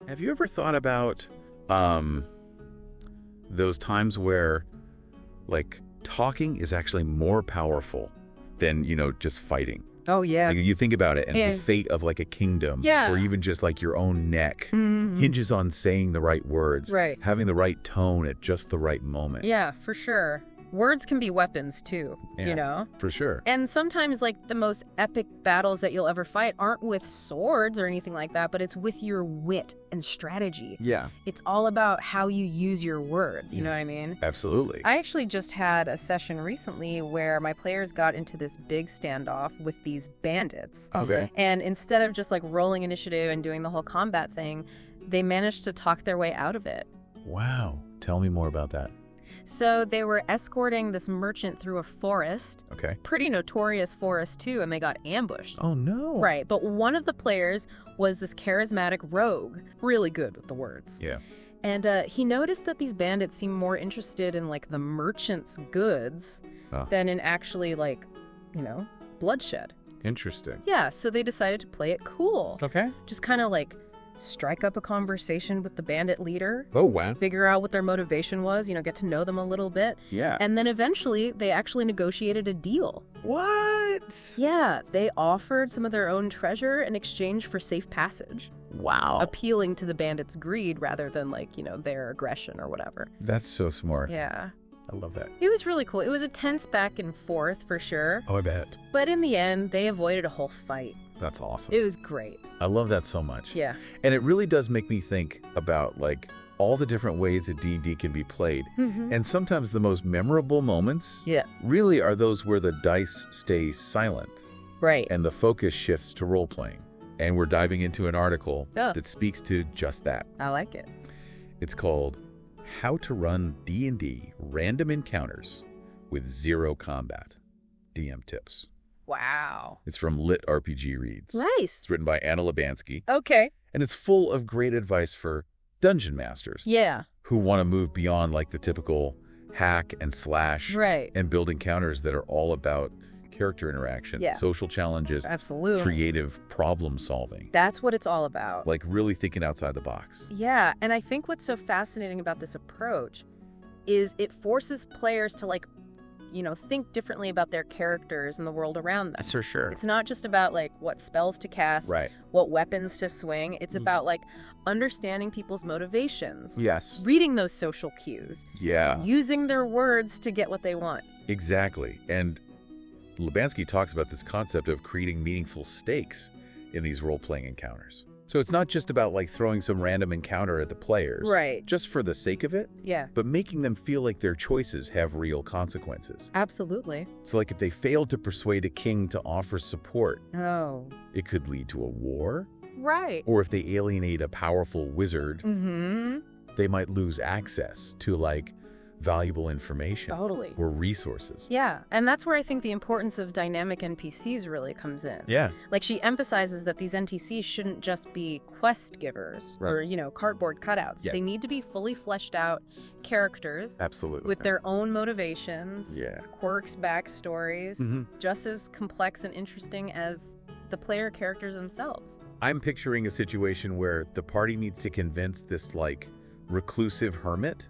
Have you ever thought about those times where, like, talking is actually more powerful than, just fighting? Oh, yeah. Like, you think about it, and the fate of, like, a kingdom, or even just, like, your own neck hinges on saying the right words, having the right tone at just the right moment. Yeah, for sure. Words can be weapons, too, For sure. And sometimes, like, the most epic battles that you'll ever fight aren't with swords or anything like that, but it's with your wit and strategy. Yeah. It's all about how you use your words, you know what I mean? Absolutely. I actually just had a session recently where my players got into this big standoff with these bandits. Okay. And instead of just, like, rolling initiative and doing the whole combat thing, they managed to talk their way out of it. Wow. Tell me more about that. So they were escorting this merchant through a forest. Okay. Pretty notorious forest, too, and they got ambushed. Oh, no. Right, but one of the players was this charismatic rogue, really good with the words. Yeah. And he noticed that these bandits seemed more interested in, like, the merchant's goods than in actually, like, bloodshed. Interesting. Yeah, so they decided to play it cool. Okay. Just kind of, like, strike up a conversation with the bandit leader. Oh, wow. Figure out what their motivation was, get to know them a little bit. Yeah. And then eventually, they actually negotiated a deal. What? Yeah, they offered some of their own treasure in exchange for safe passage. Wow. Appealing to the bandits' greed rather than, like, their aggression or whatever. That's so smart. Yeah. I love that. It was really cool. It was a tense back and forth, for sure. Oh, I bet. But in the end, they avoided a whole fight. That's awesome. It was great. I love that so much. Yeah. And it really does make me think about, like, all the different ways that D&D can be played. And sometimes the most memorable moments really are those where the dice stay silent. Right. And the focus shifts to role-playing. And we're diving into an article that speaks to just that. I like it. It's called How to Run D&D Random Encounters with Zero Combat. DM Tips. Wow. It's from LitRPG Reads. Nice. It's written by Anna Libanski. Okay. And it's full of great advice for dungeon masters. Yeah. Who want to move beyond, like, the typical hack and slash. Right. And build encounters that are all about character interaction, social challenges, absolutely, creative problem solving. That's what it's all about. Like, really thinking outside the box. Yeah. And I think what's so fascinating about this approach is it forces players to, like, think differently about their characters and the world around them. That's for sure. It's not just about, like, what spells to cast, what weapons to swing. It's about, like, understanding people's motivations. Yes. Reading those social cues. Yeah. Using their words to get what they want. Exactly. And Libanski talks about this concept of creating meaningful stakes in these role-playing encounters. So it's not just about, like, throwing some random encounter at the players. Right. Just for the sake of it. Yeah. But making them feel like their choices have real consequences. Absolutely. So, like, if they failed to persuade a king to offer support, it could lead to a war. Right. Or if they alienate a powerful wizard, they might lose access to, like, valuable information. Totally. Or resources. Yeah. And that's where I think the importance of dynamic NPCs really comes in. Yeah. Like, she emphasizes that these NPCs shouldn't just be quest givers or, cardboard cutouts. Yeah. They need to be fully fleshed out characters. Absolutely. With their own motivations, Yeah. quirks, backstories, just as complex and interesting as the player characters themselves. I'm picturing a situation where the party needs to convince this, like, reclusive hermit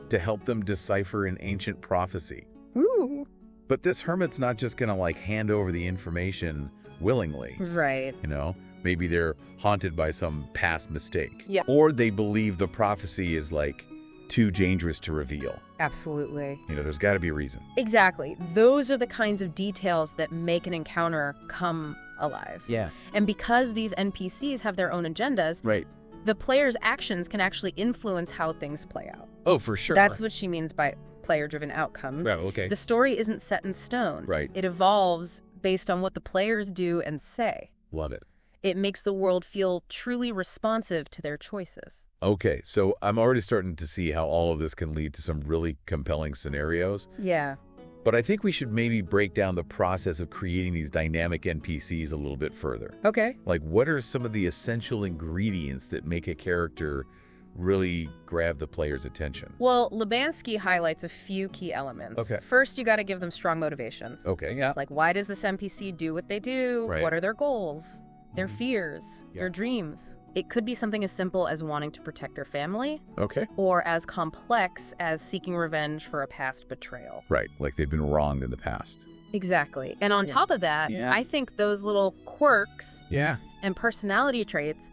to help them decipher an ancient prophecy. Ooh. But this hermit's not just gonna, like, hand over the information willingly. Right. Maybe they're haunted by some past mistake. Yeah. Or they believe the prophecy is, like, too dangerous to reveal. Absolutely. There's got to be a reason. Exactly. Those are the kinds of details that make an encounter come alive. Yeah. And because these NPCs have their own agendas, the player's actions can actually influence how things play out. Oh, for sure. That's what she means by player-driven outcomes. Oh, okay. The story isn't set in stone. Right. It evolves based on what the players do and say. Love it. It makes the world feel truly responsive to their choices. Okay, so I'm already starting to see how all of this can lead to some really compelling scenarios. Yeah. But I think we should maybe break down the process of creating these dynamic NPCs a little bit further. Okay. Like, what are some of the essential ingredients that make a character really grab the player's attention? Well, Libanski highlights a few key elements. Okay. First, you got to give them strong motivations. Okay, yeah. Like, why does this NPC do what they do? Right. What are their goals? Their fears? Yeah. Their dreams? It could be something as simple as wanting to protect their family. Okay. Or as complex as seeking revenge for a past betrayal. Right, like they've been wronged in the past. Exactly. And on top of that, I think those little quirks and personality traits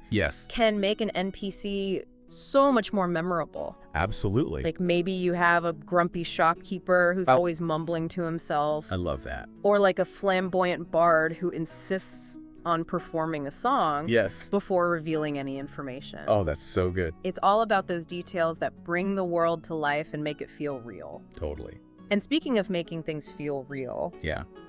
can make an NPC so much more memorable. Absolutely. Like maybe you have a grumpy shopkeeper who's always mumbling to himself. I love that. Or like a flamboyant bard who insists on performing a song before revealing any information. Oh, that's so good. It's all about those details that bring the world to life and make it feel real. Totally. And speaking of making things feel real,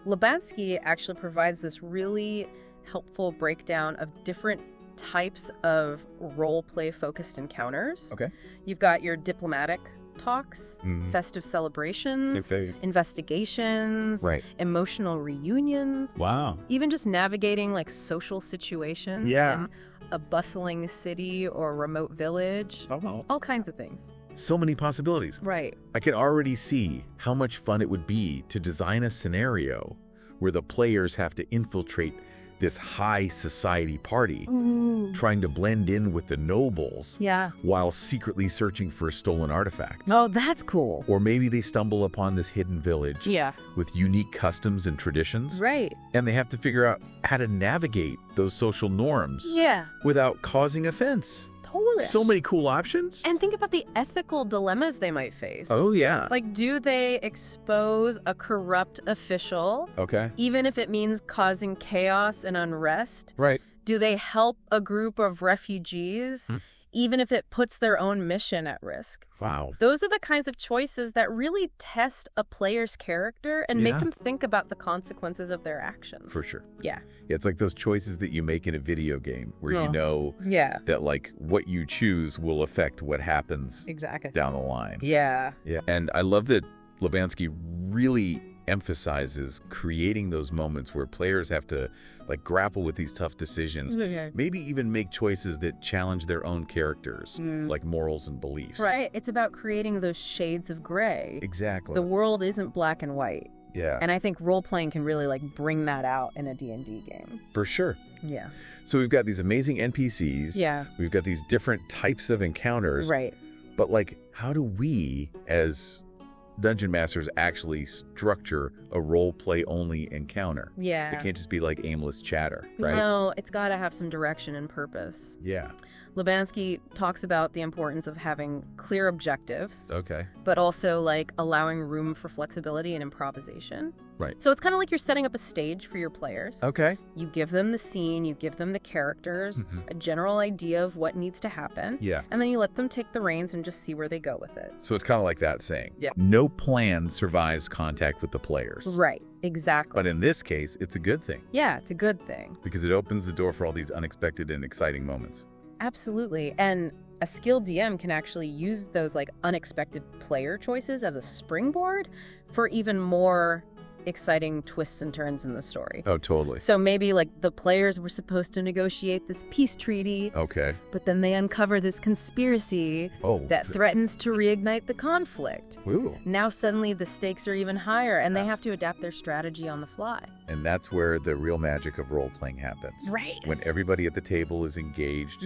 Libanski actually provides this really helpful breakdown of different types of role-play-focused encounters. Okay. You've got your diplomatic talks, festive celebrations, investigations, emotional reunions. Wow. Even just navigating like social situations in a bustling city or remote village. All kinds of things. So many possibilities. Right. I can already see how much fun it would be to design a scenario where the players have to infiltrate this high society party, trying to blend in with the nobles while secretly searching for a stolen artifact. Oh, that's cool. Or maybe they stumble upon this hidden village with unique customs and traditions. Right. And they have to figure out how to navigate those social norms without causing offense. Totally. So many cool options. And think about the ethical dilemmas they might face. Oh, yeah. Like, do they expose a corrupt official? Okay. Even if it means causing chaos and unrest? Right. Do they help a group of refugees? Even if it puts their own mission at risk. Wow. Those are the kinds of choices that really test a player's character and make them think about the consequences of their actions. For sure. Yeah. It's like those choices that you make in a video game where you know that like what you choose will affect what happens down the line. Yeah. Yeah. And I love that Libanski really emphasizes creating those moments where players have to like grapple with these tough decisions, maybe even make choices that challenge their own characters, like morals and beliefs. Right. It's about creating those shades of gray. Exactly. The world isn't black and white. Yeah. And I think role-playing can really like bring that out in a D&D game. For sure. Yeah. So we've got these amazing NPCs. Yeah. We've got these different types of encounters. Right. But like, how do we as Dungeon Masters actually structure a role-play only encounter? Yeah. It can't just be like aimless chatter, right? No, it's got to have some direction and purpose. Yeah. Libanski talks about the importance of having clear objectives. Okay. But also like allowing room for flexibility and improvisation. Right. So it's kind of like you're setting up a stage for your players. Okay. You give them the scene, you give them the characters, a general idea of what needs to happen. Yeah. And then you let them take the reins and just see where they go with it. So it's kind of like that saying, no plan survives contact with the players. Right. Exactly. But in this case, it's a good thing. Yeah, it's a good thing. Because it opens the door for all these unexpected and exciting moments. Absolutely. And a skilled DM can actually use those like unexpected player choices as a springboard for even more exciting twists and turns in the story. Oh, totally. So maybe like the players were supposed to negotiate this peace treaty. Okay. But then they uncover this conspiracy that threatens to reignite the conflict. Ooh. Now suddenly the stakes are even higher and they have to adapt their strategy on the fly. And that's where the real magic of role-playing happens. Right. When everybody at the table is engaged,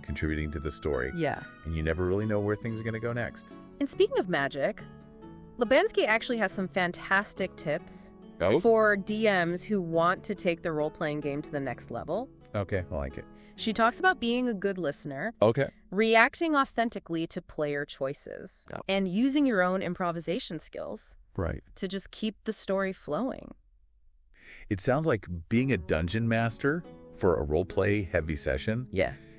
contributing to the story. Yeah. And you never really know where things are going to go next. And speaking of magic, Libanski actually has some fantastic tips Oh? for DMs who want to take their role-playing game to the next level. Okay, I like it. She talks about being a good listener, Okay. reacting authentically to player choices, and using your own improvisation skills Right. to just keep the story flowing. It sounds like being a dungeon master for a role-play heavy session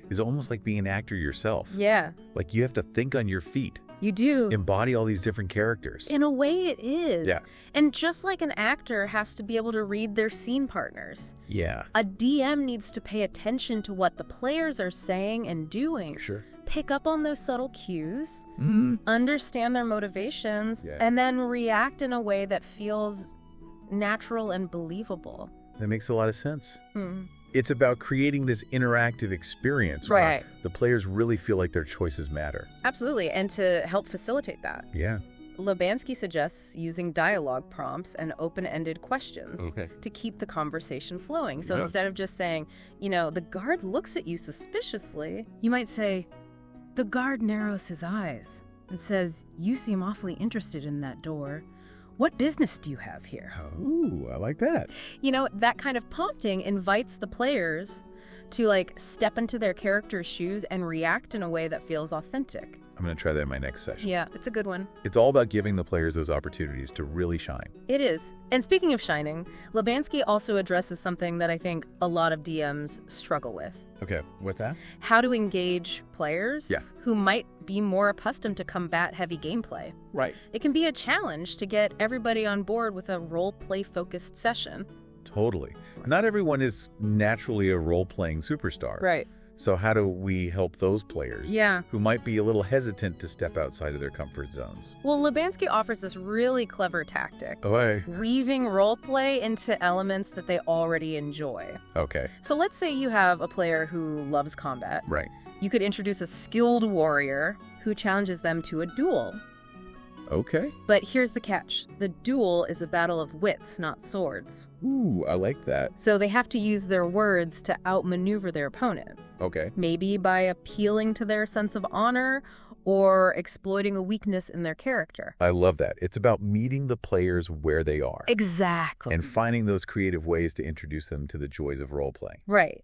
is almost like being an actor yourself. Yeah. Like you have to think on your feet. You do. Embody all these different characters. In a way, it is. Yeah. And just like an actor has to be able to read their scene partners, Yeah. a DM needs to pay attention to what the players are saying and doing. Sure. Pick up on those subtle cues, Mm-hmm. understand their motivations, and then react in a way that feels natural and believable. That makes a lot of sense. It's about creating this interactive experience Right. where the players really feel like their choices matter. Absolutely, and to help facilitate that. Yeah. Libanski suggests using dialogue prompts and open-ended questions to keep the conversation flowing. So instead of just saying, the guard looks at you suspiciously, you might say, the guard narrows his eyes and says, you seem awfully interested in that door. What business do you have here? Oh, I like that. That kind of prompting invites the players to step into their character's shoes and react in a way that feels authentic. I'm going to try that in my next session. Yeah, it's a good one. It's all about giving the players those opportunities to really shine. It is. And speaking of shining, Libanski also addresses something that I think a lot of DMs struggle with. Okay, what's that? How to engage players who might be more accustomed to combat-heavy gameplay. Right. It can be a challenge to get everybody on board with a role-play-focused session. Totally. Not everyone is naturally a role-playing superstar. Right. So how do we help those players who might be a little hesitant to step outside of their comfort zones? Well, Libanski offers this really clever tactic. Okay. Weaving roleplay into elements that they already enjoy. Okay. So let's say you have a player who loves combat. Right. You could introduce a skilled warrior who challenges them to a duel. Okay. But here's the catch. The duel is a battle of wits, not swords. Ooh, I like that. So they have to use their words to outmaneuver their opponent. Okay. Maybe by appealing to their sense of honor or exploiting a weakness in their character. I love that. It's about meeting the players where they are. Exactly. And finding those creative ways to introduce them to the joys of role-playing. Right.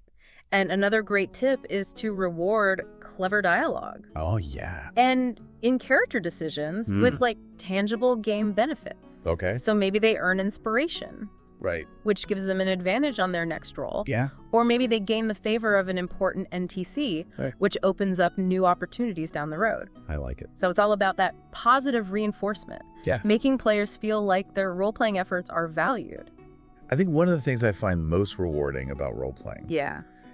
And another great tip is to reward clever dialogue. Oh, yeah. And in character decisions with tangible game benefits. Okay. So maybe they earn inspiration. Right. Which gives them an advantage on their next roll. Yeah. Or maybe they gain the favor of an important NTC, which opens up new opportunities down the road. I like it. So it's all about that positive reinforcement. Yeah. Making players feel like their role-playing efforts are valued. I think one of the things I find most rewarding about role-playing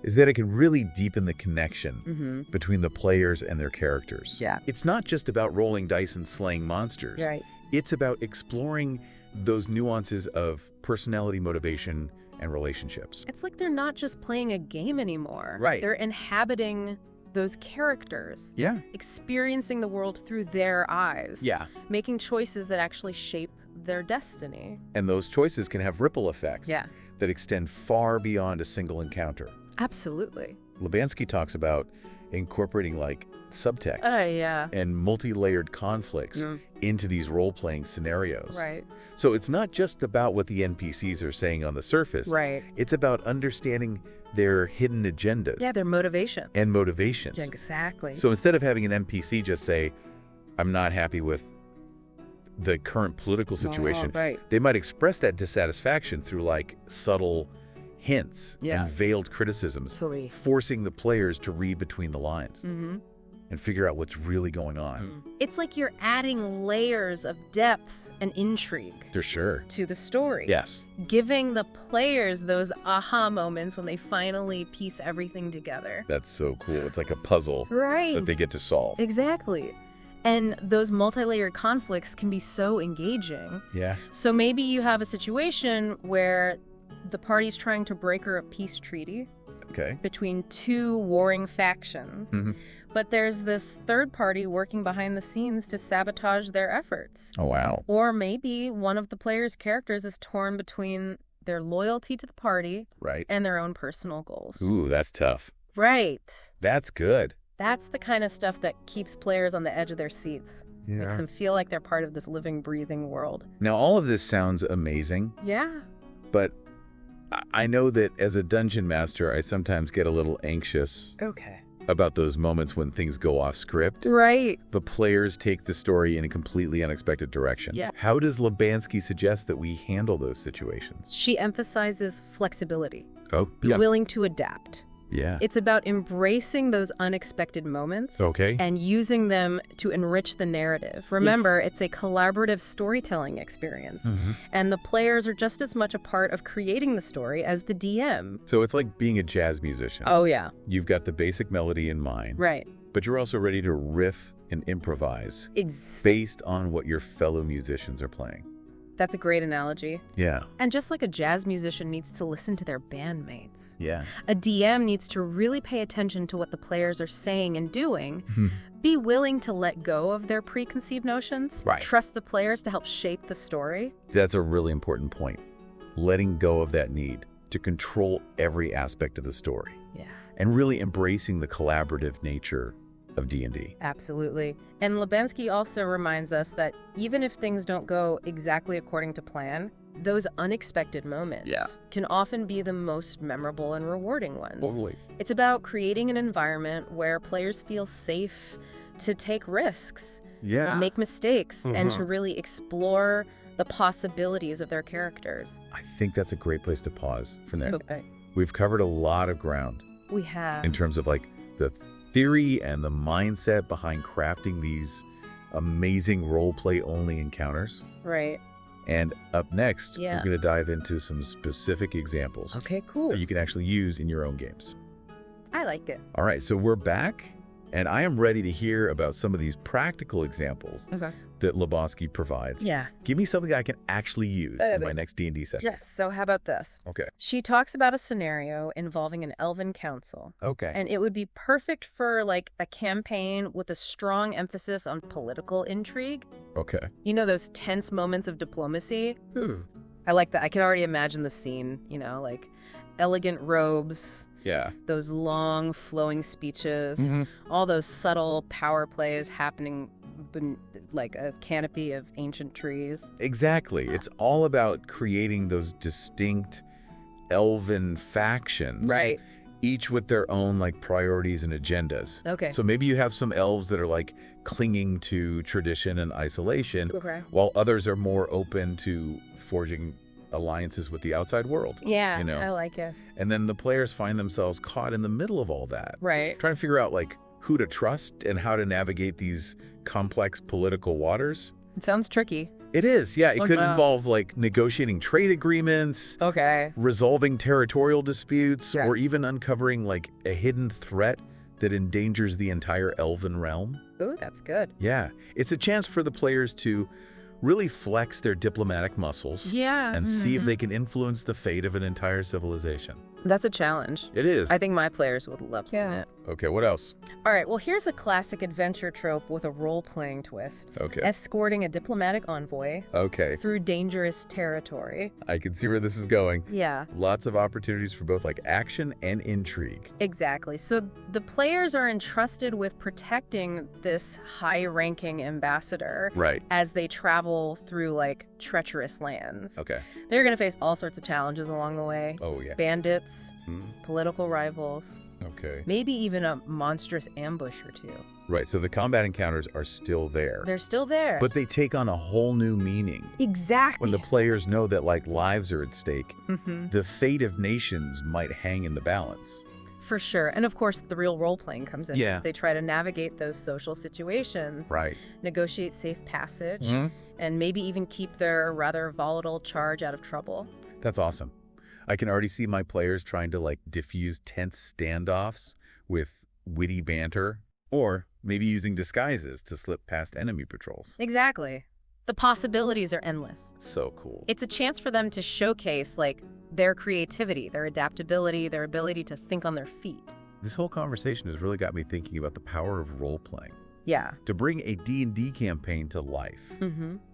is that it can really deepen the connection between the players and their characters. Yeah. It's not just about rolling dice and slaying monsters. Right. It's about exploring those nuances of personality, motivation, and relationships. It's like they're not just playing a game anymore. Right. They're inhabiting those characters. Yeah. Experiencing the world through their eyes. Yeah. Making choices that actually shape their destiny. And those choices can have ripple effects that extend far beyond a single encounter. Absolutely. Libanski talks about incorporating subtext and multi-layered conflicts into these role-playing scenarios. Right. So it's not just about what the NPCs are saying on the surface. Right. It's about understanding their hidden agendas. Yeah, their motivation. And motivations. Yeah, exactly. So instead of having an NPC just say, I'm not happy with the current political situation, they might express that dissatisfaction through subtle hints and veiled criticisms, forcing the players to read between the lines and figure out what's really going on. It's like you're adding layers of depth and intrigue For sure. to the story. Yes. Giving the players those aha moments when they finally piece everything together. That's so cool. It's like a puzzle that they get to solve. Exactly. And those multi-layered conflicts can be so engaging. Yeah. So maybe you have a situation where the party's trying to broker a peace treaty between two warring factions. But there's this third party working behind the scenes to sabotage their efforts. Oh, wow. Or maybe one of the player's characters is torn between their loyalty to the party and their own personal goals. Ooh, that's tough. Right. That's good. That's the kind of stuff that keeps players on the edge of their seats. Yeah. Makes them feel like they're part of this living, breathing world. Now, all of this sounds amazing. Yeah. But I know that as a dungeon master, I sometimes get a little anxious about those moments when things go off script. Right. The players take the story in a completely unexpected direction. Yeah. How does Libanski suggest that we handle those situations? She emphasizes flexibility. Oh, Be willing to adapt. Yeah. It's about embracing those unexpected moments and using them to enrich the narrative. Remember, it's a collaborative storytelling experience, and the players are just as much a part of creating the story as the DM. So it's like being a jazz musician. Oh, yeah. You've got the basic melody in mind. Right. But you're also ready to riff and improvise based on what your fellow musicians are playing. That's a great analogy. Yeah. And just like a jazz musician needs to listen to their bandmates, Yeah. a DM needs to really pay attention to what the players are saying and doing, be willing to let go of their preconceived notions, trust the players to help shape the story. That's a really important point. Letting go of that need to control every aspect of the story. Yeah. And really embracing the collaborative nature of D&D. Absolutely. And Libanski also reminds us that even if things don't go exactly according to plan, those unexpected moments can often be the most memorable and rewarding ones. Totally. It's about creating an environment where players feel safe to take risks, make mistakes, and to really explore the possibilities of their characters. I think that's a great place to pause from there. Okay. We've covered a lot of ground. We have. In terms of like the theory and the mindset behind crafting these amazing role-play-only encounters. Right. And up next, we're going to dive into some specific examples. Okay, cool. That you can actually use in your own games. I like it. All right, so we're back, and I am ready to hear about some of these practical examples that Libanski provides. Yeah. Give me something I can actually use in my next D&D session. Yes, so how about this? Okay. She talks about a scenario involving an Elven Council. Okay. And it would be perfect for, like, a campaign with a strong emphasis on political intrigue. Okay. You know those tense moments of diplomacy? I like that. I can already imagine the scene, you know, like elegant robes. Yeah. Those long, flowing speeches. All those subtle power plays happening like a canopy of ancient trees. Exactly. It's all about creating those distinct elven factions. Right. Each with their own like priorities and agendas. Okay. So maybe you have some elves that are like clinging to tradition and isolation, while others are more open to forging alliances with the outside world. Yeah, you know? I like it. And then the players find themselves caught in the middle of all that. Right. Trying to figure out like who to trust and how to navigate these complex political waters. It sounds tricky. It is, yeah. It could involve like negotiating trade agreements, resolving territorial disputes, or even uncovering like a hidden threat that endangers the entire elven realm. Ooh, that's good. Yeah. It's a chance for the players to really flex their diplomatic muscles and see if they can influence the fate of an entire civilization. That's a challenge. It is. I think my players would love to see it. Okay, what else? All right, well, here's a classic adventure trope with a role-playing twist. Okay. Escorting a diplomatic envoy through dangerous territory. I can see where this is going. Yeah. Lots of opportunities for both like action and intrigue. Exactly. So the players are entrusted with protecting this high-ranking ambassador as they travel through like treacherous lands. Okay. They're going to face all sorts of challenges along the way. Oh, yeah. Bandits, political rivals. Okay. Maybe even a monstrous ambush or two. Right, so the combat encounters are still there. They're still there. But they take on a whole new meaning. Exactly. When the players know that like lives are at stake, the fate of nations might hang in the balance. For sure. And of course, the real role-playing comes in. Yeah. They try to navigate those social situations. Right. Negotiate safe passage. And maybe even keep their rather volatile charge out of trouble. That's awesome. I can already see my players trying to like diffuse tense standoffs with witty banter, or maybe using disguises to slip past enemy patrols. Exactly. The possibilities are endless. So cool. It's a chance for them to showcase like their creativity, their adaptability, their ability to think on their feet. This whole conversation has really got me thinking about the power of role-playing. Yeah. To bring a D&D campaign to life.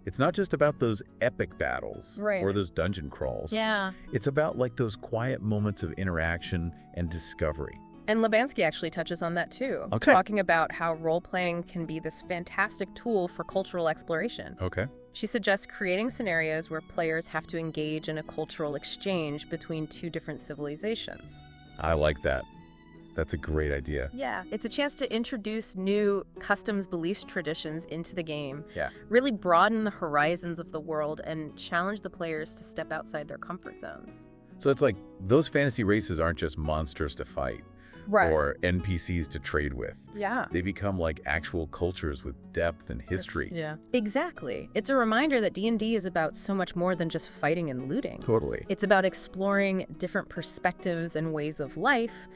It's not just about those epic battles or those dungeon crawls. Yeah. It's about like those quiet moments of interaction and discovery. And Libanski actually touches on that too, talking about how role-playing can be this fantastic tool for cultural exploration. She suggests creating scenarios where players have to engage in a cultural exchange between two different civilizations. I like that. That's a great idea. Yeah, it's a chance to introduce new customs, beliefs, traditions into the game. Yeah. Really broaden the horizons of the world and challenge the players to step outside their comfort zones. So it's like those fantasy races aren't just monsters to fight. Or NPCs to trade with. Yeah. They become like actual cultures with depth and history. Yeah. Exactly. It's a reminder that D&D is about so much more than just fighting and looting. Totally. It's about exploring different perspectives and ways of life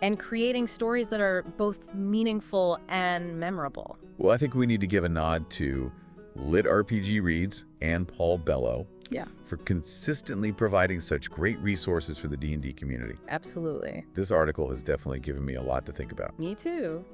and creating stories that are both meaningful and memorable. Well, I think we need to give a nod to LitRPG Reads and Paul Bello for consistently providing such great resources for the D&D community. Absolutely. This article has definitely given me a lot to think about. Me too.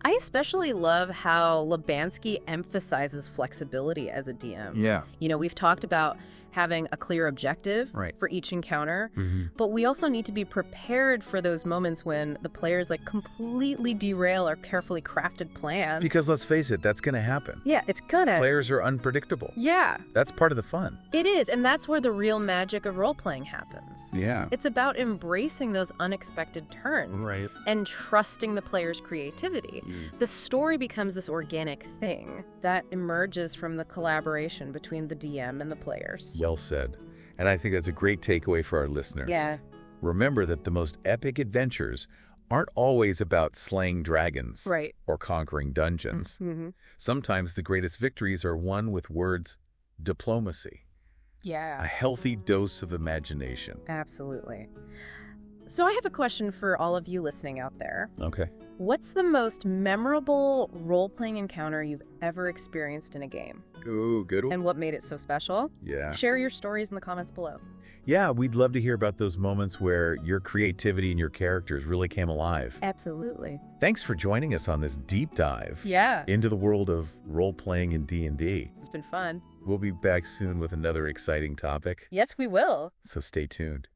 I especially love how Libanski emphasizes flexibility as a DM. Yeah. You know, we've talked about having a clear objective for each encounter, but we also need to be prepared for those moments when the players like completely derail our carefully crafted plan. Because let's face it, that's going to happen. Yeah, it's gonna. Players are unpredictable. Yeah. That's part of the fun. It is, and that's where the real magic of role-playing happens. Yeah. It's about embracing those unexpected turns and trusting the player's creativity. The story becomes this organic thing that emerges from the collaboration between the DM and the players. Well said. And I think that's a great takeaway for our listeners. Yeah. Remember that the most epic adventures aren't always about slaying dragons or conquering dungeons. Sometimes the greatest victories are won with words, diplomacy. Yeah. A healthy dose of imagination. Absolutely. So I have a question for all of you listening out there. Okay. What's the most memorable role-playing encounter you've ever experienced in a game? Ooh, good one. And what made it so special? Yeah. Share your stories in the comments below. Yeah, we'd love to hear about those moments where your creativity and your characters really came alive. Absolutely. Thanks for joining us on this deep dive into the world of role-playing in D&D. It's been fun. We'll be back soon with another exciting topic. Yes, we will. So stay tuned.